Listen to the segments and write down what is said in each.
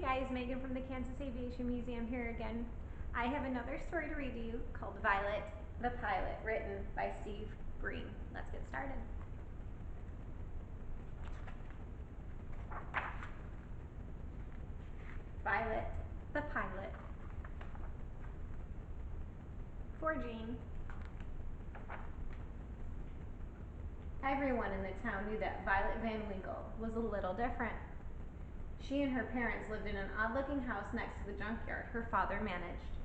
guys, Megan from the Kansas Aviation Museum here again. I have another story to read to you called Violet the Pilot, written by Breen. Let's get started. Violet the Pilot. For Jean. Everyone in the town knew that Violet Van Winkle was a little different. She and her parents lived in an odd-looking house next to the junkyard her father managed.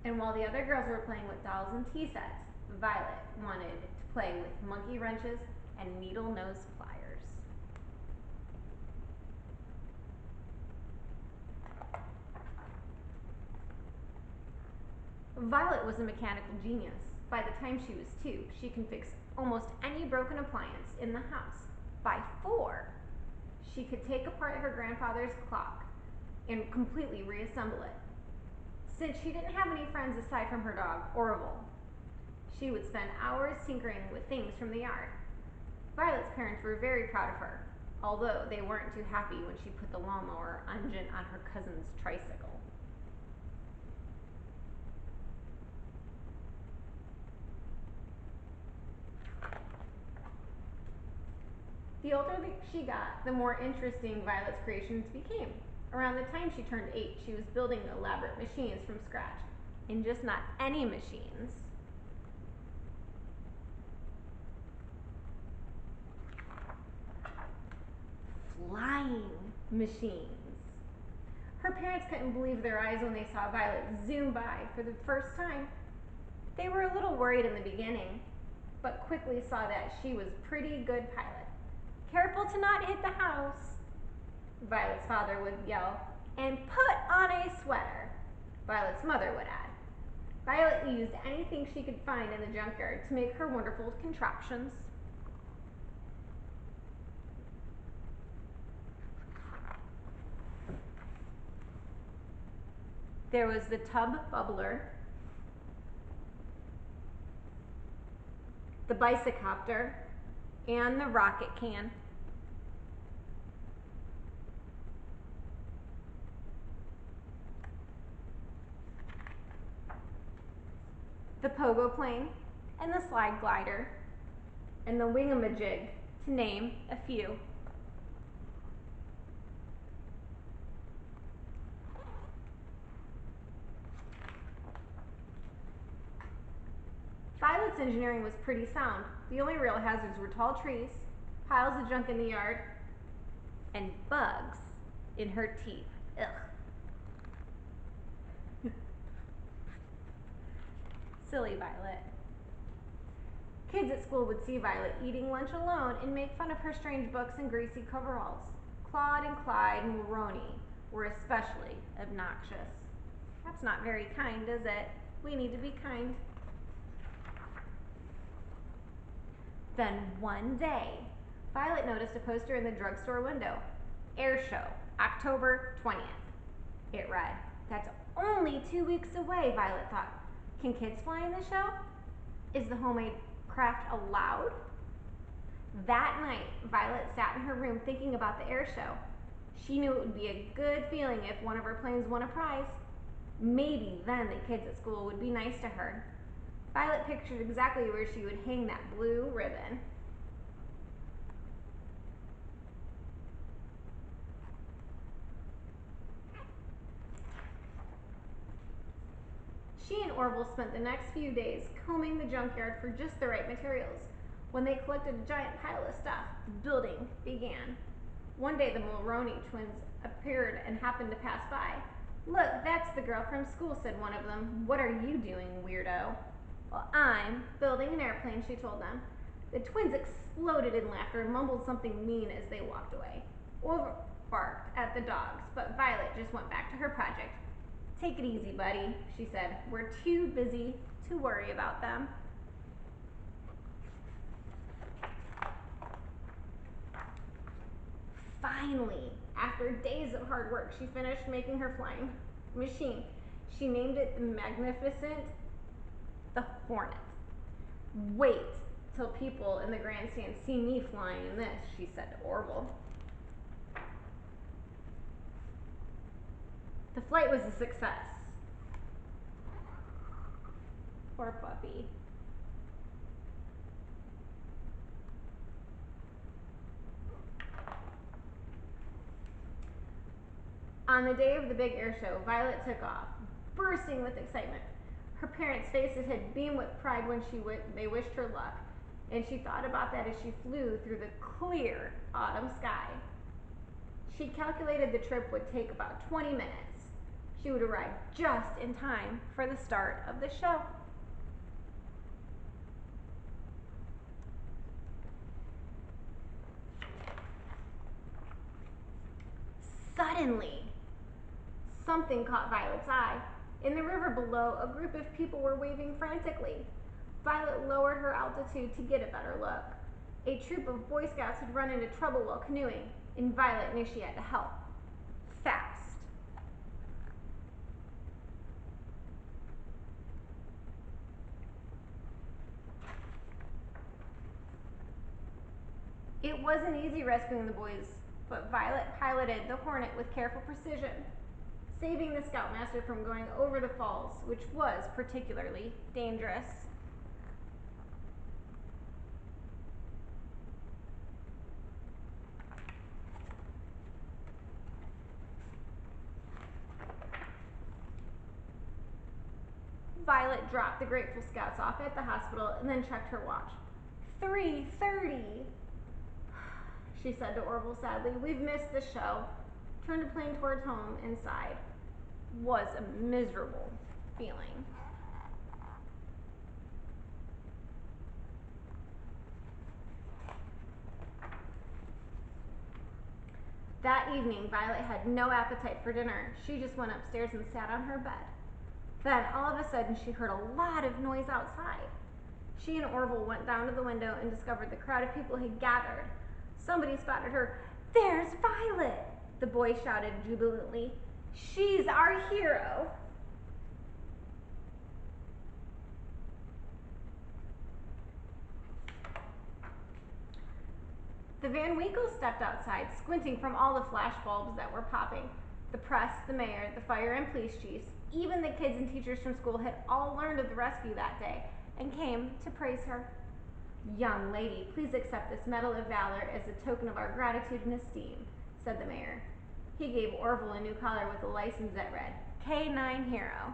And while the other girls were playing with dolls and tea sets, Violet wanted to play with monkey wrenches and needle-nose pliers. Violet was a mechanical genius. By the time she was 2, she can fix almost any broken appliance in the house. By 4, she could take apart her grandfather's clock and completely reassemble it. Since she didn't have any friends aside from her dog, Orville, she would spend hours tinkering with things from the yard. Violet's parents were very proud of her, although they weren't too happy when she put the lawnmower engine on her cousin's tricycle. The older she got, the more interesting Violet's creations became. Around the time she turned 8, she was building elaborate machines from scratch, and just not any machines. Flying machines. Her parents couldn't believe their eyes when they saw Violet zoom by for the first time. They were a little worried in the beginning, but quickly saw that she was a pretty good pilot. "Careful to not hit the house," Violet's father would yell, "and put on a sweater," Violet's mother would add. Violet used anything she could find in the junkyard to make her wonderful contraptions. There was the tub bubbler, the bicycopter, and the rocket can. The pogo plane, and the slide glider, and the wingamajig, to name a few. Violet's engineering was pretty sound. The only real hazards were tall trees, piles of junk in the yard, and bugs in her teeth. Ugh. Silly Violet. Kids at school would see Violet eating lunch alone and make fun of her strange books and greasy coveralls. Claude and Clyde Mulroney were especially obnoxious. That's not very kind, is it? We need to be kind. Then one day, Violet noticed a poster in the drugstore window. Air Show, October 20th. It read. That's only 2 weeks away, Violet thought. Can kids fly in the show? Is the homemade craft allowed? That night, Violet sat in her room thinking about the air show. She knew it would be a good feeling if one of her planes won a prize. Maybe then the kids at school would be nice to her. Violet pictured exactly where she would hang that blue ribbon. She and Orville spent the next few days combing the junkyard for just the right materials. When they collected a giant pile of stuff, the building began. One day the Mulroney twins appeared and happened to pass by. "Look, that's the girl from school," said one of them. "What are you doing, weirdo?" "Well, I'm building an airplane," she told them. The twins exploded in laughter and mumbled something mean as they walked away. Orville barked at the dogs, but Violet just went back to her project. "Take it easy, buddy," she said. "We're too busy to worry about them." Finally, after days of hard work, she finished making her flying machine. She named it the Magnificent the Hornet. "Wait till people in the grandstand see me flying in this," she said to Orville. The flight was a success. Poor puppy. On the day of the big air show, Violet took off, bursting with excitement. Her parents' faces had beamed with pride when they wished her luck, and she thought about that as she flew through the clear autumn sky. She calculated the trip would take about 20 minutes. She would arrive just in time for the start of the show. Suddenly, something caught Violet's eye. In the river below, a group of people were waving frantically. Violet lowered her altitude to get a better look. A troop of Boy Scouts had run into trouble while canoeing, and Violet knew she had to help. Fast. It wasn't easy rescuing the boys, but Violet piloted the Hornet with careful precision, saving the Scoutmaster from going over the falls, which was particularly dangerous. Violet dropped the Grateful Scouts off at the hospital and then checked her watch. 3:30, she said to Orville sadly. We've missed the show. Turned the plane towards home and sighed. Was a miserable feeling. That evening, Violet had no appetite for dinner. She just went upstairs and sat on her bed. Then, all of a sudden, she heard a lot of noise outside. She and Orville went down to the window and discovered the crowd of people had gathered. Somebody spotted her. There's Violet, the boy shouted jubilantly. She's our hero. The Van Winkles stepped outside, squinting from all the flash bulbs that were popping. The press, the mayor, the fire and police chiefs, even the kids and teachers from school had all learned of the rescue that day and came to praise her. Young lady, please accept this Medal of Valor as a token of our gratitude and esteem, said the mayor. He gave Orville a new collar with a license that read, K9 Hero.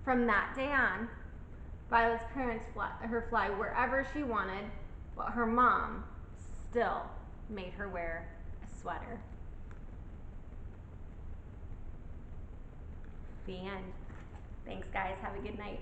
From that day on, Violet's parents let her fly wherever she wanted, but her mom still made her wear a sweater. The end. Thanks, guys. Have a good night.